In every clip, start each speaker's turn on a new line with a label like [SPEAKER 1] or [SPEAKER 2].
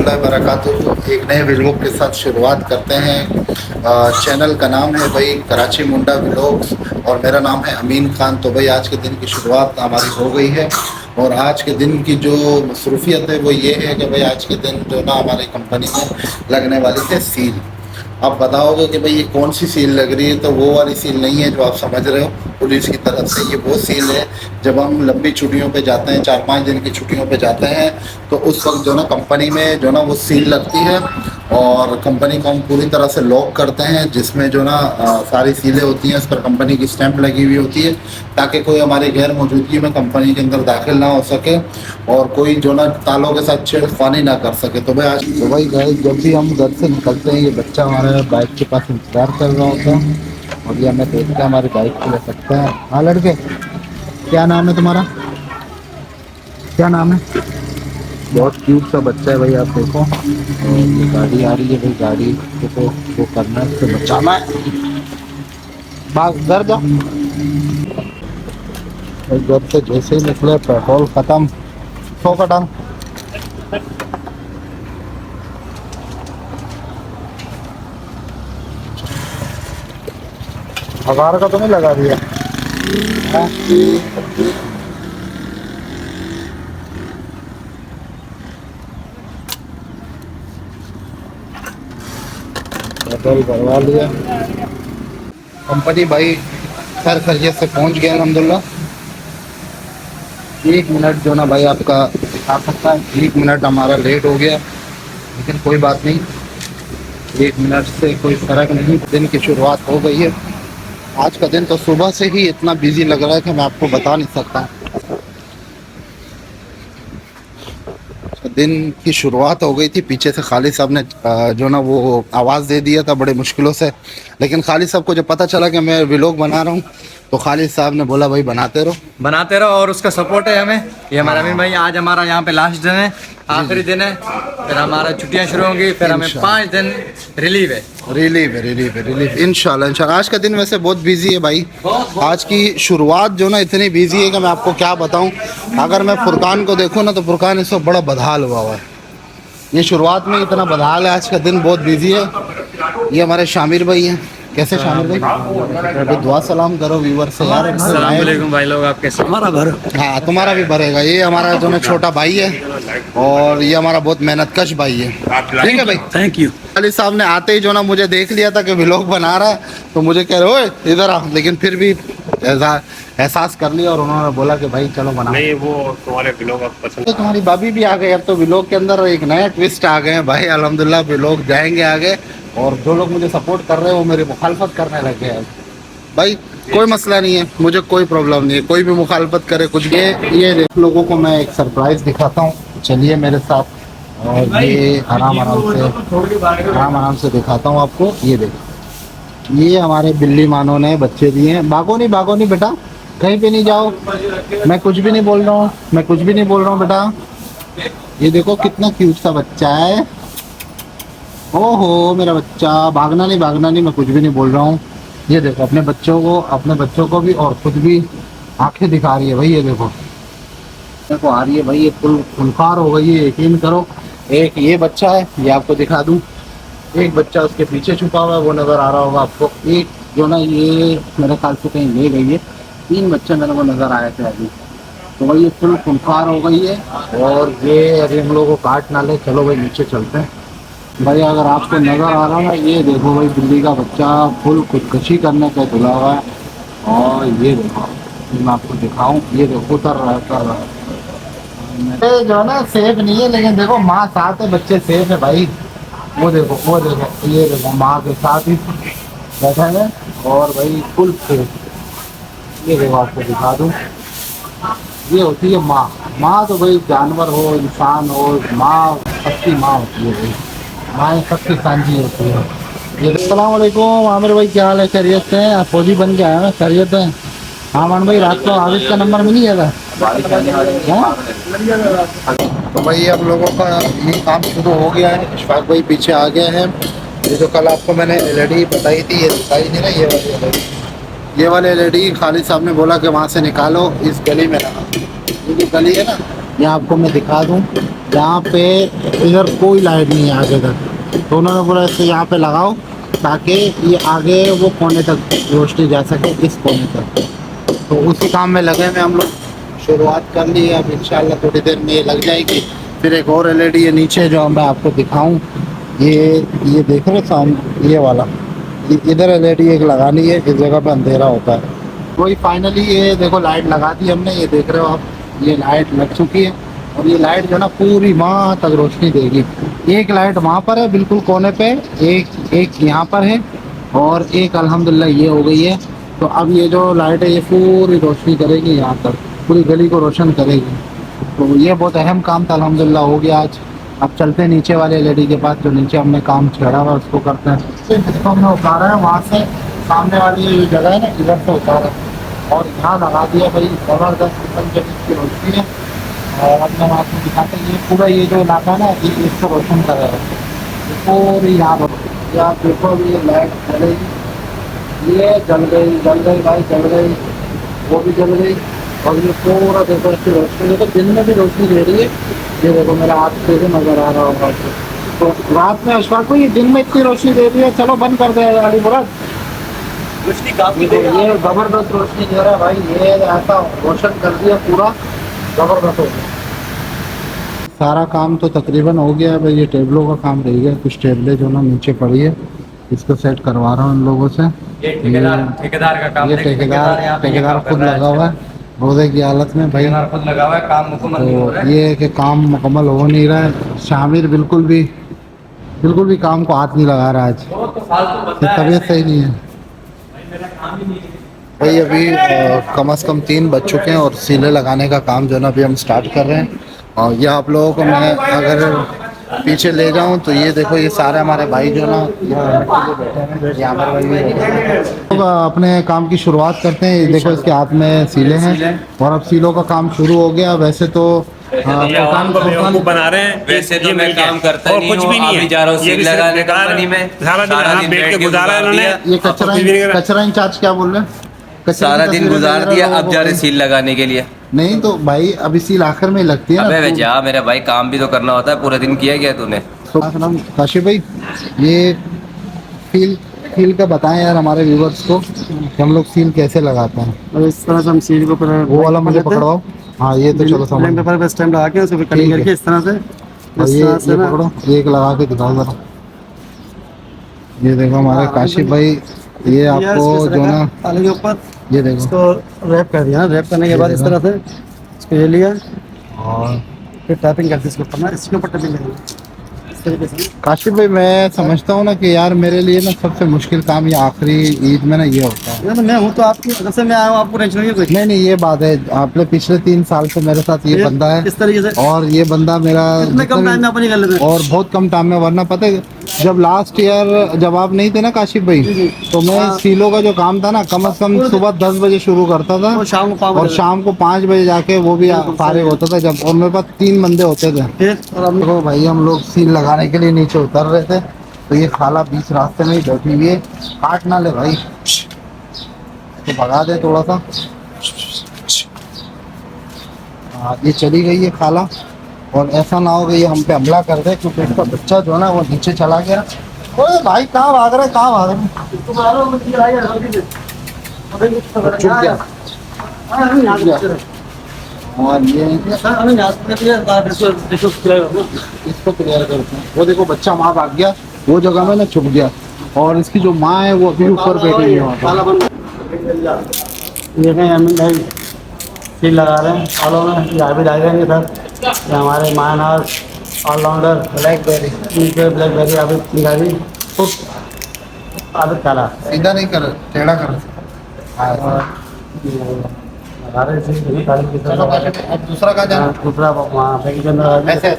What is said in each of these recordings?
[SPEAKER 1] वरहमतुल्लाहि वबरकातुहू। एक नए व्लॉग के साथ शुरुआत करते हैं। चैनल का नाम है भाई कराची मुंडा व्लॉग्स और मेरा नाम है अमीन खान। तो भाई आज के दिन की शुरुआत हमारी हो गई है और आज के दिन की जो मसरूफियत है वो ये है कि भाई आज के दिन जो ना हमारी कंपनी में लगने वाली थे सील। आप बताओगे कि भाई ये कौन सी सील लग रही है, तो वो वाली सील नहीं है जो आप समझ रहे हो पुलिस की तरफ से। ये वो सील है जब हम लंबी छुट्टियों पे जाते हैं, 4-5 दिन की छुट्टियों पे जाते हैं, तो उस वक्त जो ना कंपनी में जो ना वो सील लगती है और कंपनी को हम पूरी तरह से लॉक करते हैं, जिसमें जो ना सारी सीलें होती हैं, उस पर कंपनी की स्टैंप लगी हुई होती है ताकि कोई हमारी गैर मौजूदगी में कंपनी के अंदर दाखिल ना हो सके और कोई जो ना तालों के साथ छेड़खानी ना कर सके। तो भाई आज तो भाई जब भी हम घर से निकलते हैं ये बच्चा हमारे बाइक के पास इंतजार कर रहा होता है और ये हमें देख के हमारी बाइक पे ले सकते हैं। हाँ लड़के, क्या नाम है तुम्हारा? क्या नाम है? बहुत क्यूट सा बच्चा है भाई, आप देखो। और ये गाड़ी आ रही है भाई, गाड़ी को वो करना है, उससे बचाना है। भाग घर जाओ। घर से जैसे ही निकले पेट्रोल खत्म, 100 का टन। हजार का तो नहीं लगा दिया? पेट्रोल भरवा लिया। कंपनी भाई सर खैरियत से पहुंच गया अल्हम्दुलिल्लाह। 1 मिनट जो ना भाई आपका दिखा सकता है, 1 मिनट हमारा लेट हो गया, लेकिन कोई बात नहीं, 1 मिनट से कोई फ़र्क नहीं। दिन की शुरुआत हो गई है। आज का दिन तो सुबह से ही इतना बिजी लग रहा है कि मैं आपको बता नहीं सकता। दिन की शुरुआत हो गई थी, पीछे से खालिद साहब ने जो ना वो आवाज़ दे दिया था बड़े मुश्किलों से, लेकिन खालिद साहब को जब पता चला कि मैं व्लॉग बना रहा हूँ तो खालिद साहब ने बोला भाई बनाते रहो
[SPEAKER 2] और उसका सपोर्ट है हमें। ये हमारा अमीन भाई, आज हमारा यहाँ पे लास्ट दिन है, आखिरी दिन है, फिर हमारा छुट्टियाँ शुरू होंगी, फिर हमें 5 दिन रिलीव है।
[SPEAKER 1] इंशाल्लाह। आज का दिन वैसे बहुत बिजी है भाई। आज की शुरुआत जो ना इतनी बिजी है कि मैं आपको क्या बताऊं। अगर मैं फुरकान को देखूं ना तो फुरकान इस वक्त बड़ा बदहाल हुआ है। ये शुरुआत में इतना बदहाल है, आज का दिन बहुत बिजी है। ये हमारे शामिर भाई हैं। कैसे शामिर भाई? दुआ सलाम करो व्यूअर से यार।
[SPEAKER 2] अस्सलाम वालेकुम भाई लोग, आप कैसे? हमारा भर,
[SPEAKER 1] हाँ तुम्हारा भी भरेगा। ये हमारा जो ना छोटा भाई है और ये हमारा बहुत मेहनतकश भाई है। ठीक है भाई,
[SPEAKER 2] थैंक यू।
[SPEAKER 1] खालिद साहब ने आते ही जो ना मुझे देख लिया था कि व्लॉग बना रहा है, तो मुझे कह रहे ओए इधर आ, लेकिन फिर भी एहसास कर लिया और उन्होंने बोला कि भाई चलो बना।
[SPEAKER 3] नहीं, वो तुम्हारे व्लॉग अब पसंद।
[SPEAKER 1] तो तुम्हारी भाभी भी आ गई, अब तो व्लॉग के अंदर एक नया ट्विस्ट आ गए हैं भाई। अल्हम्दुलिल्लाह व्लॉग जाएंगे आगे और जो लोग मुझे सपोर्ट कर रहे हैं वो मेरी मुखालफत करने लगे हैं भाई। कोई मसला नहीं है, मुझे कोई प्रॉब्लम नहीं है, कोई भी मुखालफत करे कुछ। ये देख, लोगों को मैं एक सरप्राइज दिखाता हूँ, चलिए मेरे साथ। और ये आराम आराम से दिखाता हूँ आपको। ये देखो, ये हमारे बिल्ली मानो ने बच्चे दिए हैं। भागो नहीं बेटा, कहीं पे नहीं जाओ। मैं कुछ भी नहीं बोल रहा हूँ बेटा। ये देखो कितना क्यूट सा बच्चा है। ओहो मेरा बच्चा, भागना नहीं, मैं कुछ भी नहीं बोल रहा हूँ। ये देखो अपने बच्चों को भी और खुद भी आंखें दिखा रही है भाई। ये देखो आ रही है भाई, ये फुलकार हो गई है, यकीन करो। एक ये बच्चा है, ये आपको दिखा दूं। एक बच्चा उसके पीछे छुपा हुआ है, वो नज़र आ रहा होगा आपको। एक जो ना ये मेरे ख्याल से कहीं ले गई है। 3 बच्चे मेरे को नज़र आए थे अभी। तो भाई ये फुलकार हो गई है और ये अभी हम लोग को काट ना ले। चलो भाई नीचे चलते हैं भाई। अगर आपको नज़र आ रहा है ना, ये देखो भाई बिल्ली का बच्चा फुल खुदकशी करने पे तुला हुआ है। और ये देखो, मैं आपको दिखाऊं, ये देखो उतर रहा है। जो ना सेफ नहीं है, लेकिन देखो माँ साथ है, बच्चे सेफ है भाई। वो देखो ये देखो माँ के साथ ही बैठा है और भाई फुल सेफ। ये देखो आपको दिखा दूं, ये होती है माँ तो भाई जानवर हो इंसान हो, माँ सबकी माँ होती है भाई। माँ सबकी सांझी होती है। ये अस्सलाम वालेकुम आमिर भाई, क्या हाल है? खैरियत से हैं? आप फौजी बन के आए हैं? खैरियत है? हाँ मान भाई, रात को आविद का नंबर मिल गया था। तो भाई अब लोगों का ये काम शुरू हो गया है। इशफाक भाई पीछे आ गए हैं। ये जो कल आपको मैंने एलईडी बताई थी, ये दिखाई थी ना, ये वाले एलईडी खालिद साहब ने बोला कि वहाँ से निकालो, इस गली में लगा। ये जो गली है ना, ये आपको मैं दिखा दूँ, यहाँ पे इधर कोई लाइट नहीं है आगे तक, तो उन्होंने बोला इसको यहाँ पे लगाओ ताकि ये आगे वो कोने तक रोशनी जा सके, इस कोने तक। तो उसी काम में लगे हुए हम लोग, शुरुआत कर ली है। अब इंशाल्लाह थोड़ी देर में ये लग जाएगी। फिर एक और एलईडी है नीचे जो मैं आपको दिखाऊं, ये देख रहे सामने ये वाला, इधर एलईडी एक लगानी है, इस जगह पे अंधेरा होता है। वही फाइनली ये देखो लाइट लगा दी हमने, ये देख रहे हो आप, ये लाइट लग चुकी है। और ये लाइट जो ना पूरी वहाँ तक रोशनी देगी। एक लाइट वहाँ पर है बिल्कुल कोने पे, एक यहाँ पर है, और एक अल्हम्दुलिल्लाह ये हो गई है। तो अब ये जो लाइट है ये पूरी रोशनी करेगी यहाँ तक, पूरी गली को रोशन करेगी। तो ये बहुत अहम काम था, अल्हम्दुलिल्लाह हो गया आज। अब चलते हैं नीचे वाले एलईडी के पास, जो नीचे हमने काम छेड़ा हुआ उसको करते हैं। जिसको हमने उतारा है वहाँ से सामने वाली ये जगह है ना, इधर से उतारा और यहाँ लगा दिया भाई, ज़बरदस्त किस्म की रोशनी है। और अब मैं आपको दिखाते हैं, ये पूरा ये जो इलाका है ना, ये इसको रोशन कर रहा है पूरी यहाँ पर। आप देखो ये लाइट जल गई, ये जल गई भाई, जल गई, वो भी जल गई। और ये पूरा देखो इसकी रोशनी, देखो दिन में भी रोशनी दे रही है। ये देखो मेरा हाथ से भी नजर आ रहा होगा आपको। तो रात में अशफाक को ये दिन में इतनी रोशनी दे रही है, चलो बंद कर दे अली मुराद।
[SPEAKER 3] रोशनी काफी
[SPEAKER 1] ये जबरदस्त रोशनी दे रहा है भाई, ये ऐसा रोशन कर दिया पूरा, जबरदस्त हो गया। सारा काम तो तकरीबन हो गया है भाई, ये टेबलों का काम रह गया। कुछ टेबलें जो ना नीचे पड़ी है, इसको सेट करवा रहा हूँ इन लोगों से।
[SPEAKER 2] ये ठेकेदार का काम,
[SPEAKER 1] ये ठेकेदार खुद लगा हुआ है रोजे की हालत में भाई,
[SPEAKER 2] खुद लगा हुआ है, काम मुकम्मल नहीं हो रहा
[SPEAKER 1] तो
[SPEAKER 2] है।
[SPEAKER 1] ये है कि काम मुकम्मल हो नहीं रहा है। शामिर बिल्कुल भी काम को हाथ नहीं लगा रहा आज, तबीयत सही नहीं है भाई। अभी कम से कम 3 बज चुके हैं और सीले लगाने का काम जो है ना अभी हम स्टार्ट कर रहे हैं। और ये आप लोगों को मैं अगर पीछे ले जाऊं तो ये देखो, ये सारे हमारे भाई जो ना ये हमारे भाई तो अपने काम की शुरुआत करते हैं। ये देखो इसके हाथ में सीले हैं और अब सीलों का काम शुरू हो गया। वैसे तो
[SPEAKER 3] बेवकूफ बना रहे हैं।
[SPEAKER 4] वैसे तो
[SPEAKER 3] ये
[SPEAKER 4] मैं
[SPEAKER 3] मिल गया।
[SPEAKER 4] काम करता
[SPEAKER 3] और
[SPEAKER 4] नहीं
[SPEAKER 3] कुछ
[SPEAKER 4] हूँ,
[SPEAKER 3] भी नहीं
[SPEAKER 4] अभी
[SPEAKER 3] है,
[SPEAKER 4] जा रहा हूँ
[SPEAKER 3] ये
[SPEAKER 4] सील
[SPEAKER 3] भी सिर्फ
[SPEAKER 4] लगाने
[SPEAKER 3] बेकार है।
[SPEAKER 4] कंपनी में।
[SPEAKER 3] सारा दिन यहाँ बैठ के गुजारा है इन्होंने।
[SPEAKER 1] ये कचरा इंचार्ज क्या बोल रहे हैं?
[SPEAKER 4] सारा दिन गुजार दिया, अब जा रहे सील लगाने के लिए।
[SPEAKER 1] नहीं तो भाई अभी सील आखिर में लगती है
[SPEAKER 4] अबे
[SPEAKER 1] ना।
[SPEAKER 4] जा मेरा भाई, काम भी तो करना होता है, पूरा दिन किया क्या तूने?
[SPEAKER 1] काशिफ भाई ये फील का बताएं यार हमारे व्यूवर्स को कि हम लोग सील कैसे लगाते हैं।
[SPEAKER 5] और इस तरह से हम सील को पहले
[SPEAKER 1] वो वाला मुझे पकड़वाओ। हाँ ये तो चलो समझ
[SPEAKER 5] पेपर पे स्टैम्प लगा के उसको कटिंग करके इस तरह से
[SPEAKER 1] और ये पकड़ो, ये एक लगा के दिखाओ जरा। ये देखो हमारे काशिफ भाई, ये आपको जो ना
[SPEAKER 5] आलू के ऊपर
[SPEAKER 1] ये देखो
[SPEAKER 5] इसको रैप कर दिया। रैप करने के बाद इस तरह से इसको ये लिया
[SPEAKER 1] और
[SPEAKER 5] फिर टैपिंग करते इसके ऊपर ना, इसके ऊपर टैपिंग करेंगे इस तरीके से।
[SPEAKER 1] काशिफ भाई मैं समझता हूँ ना कि यार मेरे लिए ना सबसे मुश्किल काम ये आखिरी ईद में ना ये होता है।
[SPEAKER 5] तो मैं हूँ तो आपकी अगर से मैं आया हूँ, आपको टेंशन नहीं है कोई।
[SPEAKER 1] नहीं ये बात है, आपने पिछले 3 साल से मेरे साथ ये बंदा है
[SPEAKER 5] इस तरीके से
[SPEAKER 1] और ये बंदा मेरा
[SPEAKER 5] इतने कम टाइम में अपनी कर लेते हैं।
[SPEAKER 1] और बहुत कम टाइम में, वरना पता है जब लास्ट ईयर जब आप नहीं थे ना काशिफ भाई, तो मैं सीलों का जो काम था ना कम से कम सुबह 10 बजे शुरू करता था
[SPEAKER 5] और शाम को
[SPEAKER 1] और शाम को 5 बजे जाके वो भी फारिग होता था जब, और मेरे पास 3 बंदे होते थे।
[SPEAKER 5] फिर और हम
[SPEAKER 1] देखो भाई हम लोग सील लगाने के लिए नीचे उतर रहे थे, तो ये खाला बीच रास्ते में ही बैठी हुई है, काट ना ले भाई, तो भगा दे थोड़ा सा। हाँ ये चली गई है खाला, और ऐसा ना हो कि ये हम पे हमला कर दे, क्योंकि इसका बच्चा जो है ना वो नीचे चला गया। ओए भाई कहाँ भाग रहे, कहाँ भाग रहे? चुप गया। और ये इसको क्लियर करते हैं। वो देखो बच्चा वहाँ भाग गया, वो जगह में ना छुप गया, और इसकी जो माँ है वो अभी ऊपर बैठी हुई है वहाँ पे।
[SPEAKER 5] देखें हम भाई सील लगा रहे हैं ऑल में, यहाँ भी लग रहेंगे सर। ये हमारे मायनाज ऑलराउंडर
[SPEAKER 1] ब्लैकबेरी
[SPEAKER 5] नीचे ब्लैकबेरी अभी निकाली खूब आदत काला
[SPEAKER 1] सीधा नहीं कर, टेढ़ा कर। हाँ,
[SPEAKER 5] लगा रहे थे तारीख की
[SPEAKER 1] चलो काशिफ, अब दूसरा कहाँ जाना?
[SPEAKER 5] दूसरा वहाँ पैकेज के अंदर
[SPEAKER 1] ऐसे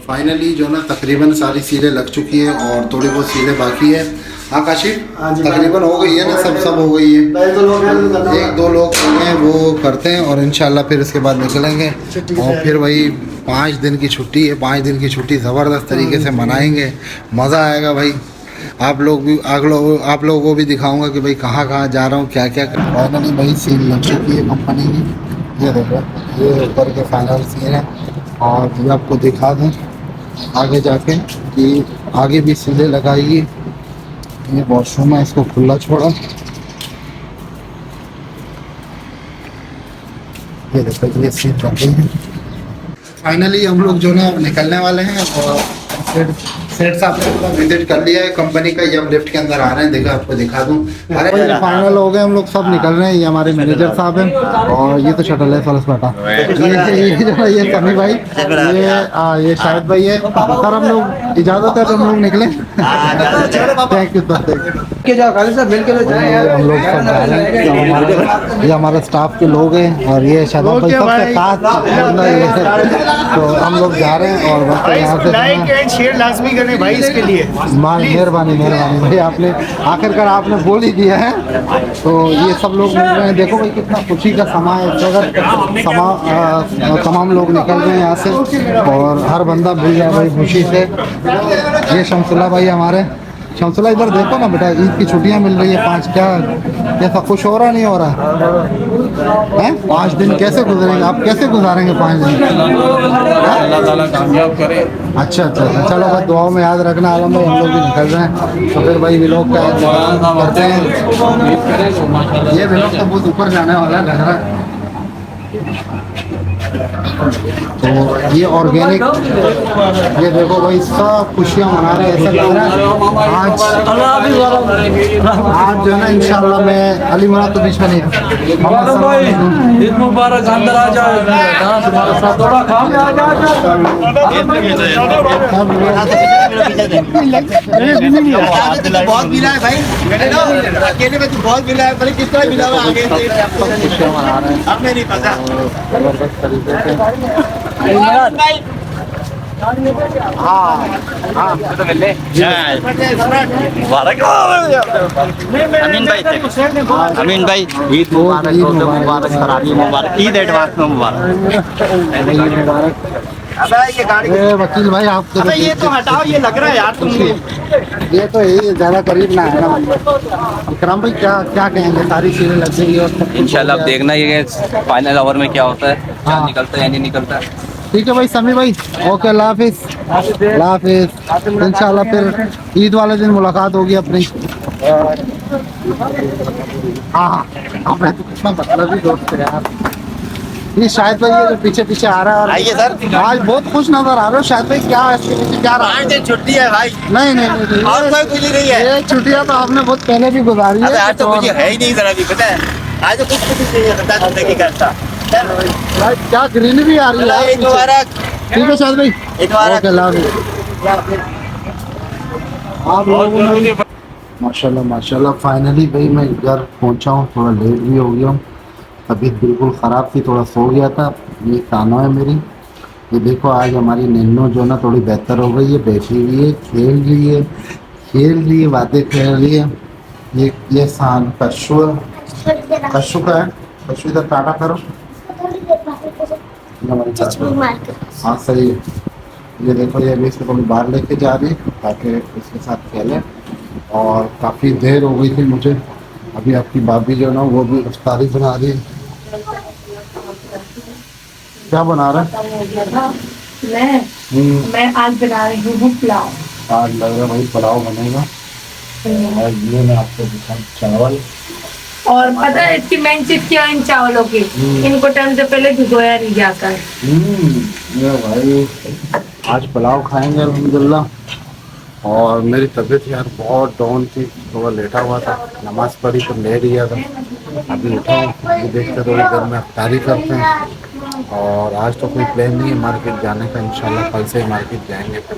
[SPEAKER 1] फाइनली जो ना तकरीबन सारी सीलें लग चुकी है और थोड़ी बहुत सीलें बाकी है। हाँ काशिफ,
[SPEAKER 5] हाँ जी,
[SPEAKER 1] तकरीबन हो गई है ना, सब हो गई है। 1-2 लोग हैं वो करते हैं और इंशाल्लाह फिर इसके बाद निकलेंगे और फिर वही 5 दिन की छुट्टी है, 5 दिन की छुट्टी ज़बरदस्त तरीके से मनाएंगे, मज़ा आएगा भाई। आप लोगों को भी दिखाऊंगा कि भाई कहाँ कहाँ जा रहा हूँ, क्या क्या। फाइनली भाई सील लग चुकी है कंपनी की, ये देखो ये ऊपर के फाइनल सील है। और ये आपको दिखा दें आगे जाके कि आगे भी सीलें लगाई। ये वॉशरूम है, इसको खुला छोड़ा। ये देखो ये सीट लग गई है। फाइनली हम लोग जो ना निकलने वाले हैं और सेट साहब ने पूरा विजिट कर लिया है कंपनी का। ये हम लिफ्ट के अंदर आ रहे हैं, देखो आपको दिखा दूं। अरे फाइनल हो गए, हम लोग सब निकल रहे हैं। ये हमारे मैनेजर साहब हैं और ये तो शटल है फलस बेटा, ये समी भाई, ये शाहिद भाई है। सर हम लोग इजाजत है तो हम लोग निकले। थैंक यू सर, हम लोग सब जा रहे हैं। ये हमारे स्टाफ के लोग हैं और ये शादाब भाई सबसे खास बंदा ये है। तो हम लोग जा रहे हैं और बस यहाँ से
[SPEAKER 6] शेयर लाजमी करें भाई इसके लिए।
[SPEAKER 1] मेहरबानी भाई, आपने आखिरकार आपने बोल ही दिया है। तो ये सब लोग मिल रहे हैं, देखो भाई कितना खुशी का समा है इस वक्त। तमाम लोग निकल रहे हैं यहाँ से और हर बंदा मिल जाए भाई खुशी से। ये शमसुल्ला भाई हमारे, शमसुल्ला इधर देखो ना बेटा, ईद की छुट्टियां मिल रही है 5, क्या ऐसा खुश हो रहा नहीं हो रहा है? 5 दिन कैसे गुजरेंगे आप, कैसे गुजारेंगे 5 दिन?
[SPEAKER 3] अल्लाह ताला कामयाब करे।
[SPEAKER 1] अच्छा, चलो भाई दुआओं में याद रखना। आलम भाई हम लोग भी निकल रहे हैं तो फिर भाई व्लॉग का इंतजाम करते हैं। ये व्लॉग तो बहुत ऊपर जाने वाला है लग रहा है। तो ये ऑर्गेनिक, ये देखो भाई सब खुशियाँ मना रहे हैं। ऐसा लग रहा है आज जो है ना इंशाल्लाह मैं अली मुराद तो बीच में नहीं था।
[SPEAKER 2] ईद मुबारक, अंदर आ जाओ, तुम्हारे साथ थोड़ा काम
[SPEAKER 6] बहुत मिला है भाई, अकेले में तो बहुत मिला है, पर कितना मिला है आगे हमें नहीं पता।
[SPEAKER 5] अमीन भाई ईद मुबारक सर, आगे मुबारक, ईद एडवांस में मुबारक।
[SPEAKER 1] वकील भाई आप तो
[SPEAKER 6] ये तो हटाओ, ये लग रहा है यार तुमने,
[SPEAKER 1] ये तो यही ज्यादा करीब ना है ना। इकराम भाई क्या क्या कहेंगे, सारी चीजें लग गई और
[SPEAKER 4] इंशाल्लाह अब देखना ये फाइनल ओवर में क्या होता है, क्या
[SPEAKER 1] हाँ।
[SPEAKER 4] निकलता है या नहीं निकलता है।
[SPEAKER 1] ठीक है भाई समी भाई, ओके अल्लाह हाफिज। इंशाल्लाह फिर ईद वाले दिन मुलाकात होगी अपनी। हाँ हमें तो कितना मतलब ही दोस्त है यार। ये शायद भाई ये जो पीछे पीछे आ रहा है और
[SPEAKER 6] आइए सर।
[SPEAKER 1] आज बहुत खुश नजर आ रहे हो शायद भाई, क्या इसके पीछे क्या रहा है?
[SPEAKER 6] 5 दिन छुट्टी है भाई।
[SPEAKER 1] नहीं
[SPEAKER 6] और कोई खुशी नहीं है।
[SPEAKER 1] ये छुट्टियां तो आपने बहुत पहले भी गुजारी
[SPEAKER 6] अबे
[SPEAKER 1] है।
[SPEAKER 6] आज तो मुझे है ही नहीं जरा भी, पता है आज तो कुछ नहीं है, पता जिंदगी करता
[SPEAKER 1] भाई क्या ग्रीनरी आ रही है।
[SPEAKER 6] ईद मुबारक।
[SPEAKER 1] ठीक है शायद भाई,
[SPEAKER 6] ईद मुबारक।
[SPEAKER 1] ओके अल्लाह हाफिज। आप लोगों ने माशाल्लाह फाइनली भाई मैं घर पहुंचा हूँ, थोड़ा लेट भी हो गया हूँ, तबीयत बिल्कुल ख़राब थी, थोड़ा सो गया था। ये कानो है मेरी, ये देखो आज हमारी नन्नू जो ना थोड़ी बेहतर हो गई है, बैठी हुई है, खेल रही है, बातें खेल रही है। ये सान कशु का है, कशु इधर टाटा करो। हाँ सही है। ये देखो ये अभी इसको थोड़ी बाहर लेके जा रही है ताकि इसके साथ खेलें। और काफ़ी देर हो गई थी मुझे, अभी आपकी भाभी जो ना वो भी इफ्तारी बना रही है। क्या बना रहा है?
[SPEAKER 7] मैं आज बना रही हूँ पुलाव।
[SPEAKER 1] आज लग रहा है भाई पुलाव बनेगा। और ये मैं आपको दिखाऊं चावल,
[SPEAKER 7] और पता है इसकी मेन चीज क्या है इन चावलों की, इनको टाइम से पहले भिगोया नहीं जाता है।
[SPEAKER 1] ये भाई आज पुलाव खाएंगे अल्हम्दुलिल्लाह। और मेरी तबीयत यार बहुत डाउन थी, थोड़ा लेटा हुआ था, नमाज पढ़ी तो ले लिया था, अभी उठा हूँ। ये देखते थोड़ी देर में इफ्तारी करते हैं। और आज तो कोई प्लान नहीं है मार्केट जाने का, इंशाल्लाह कल से मार्केट जाएंगे फिर।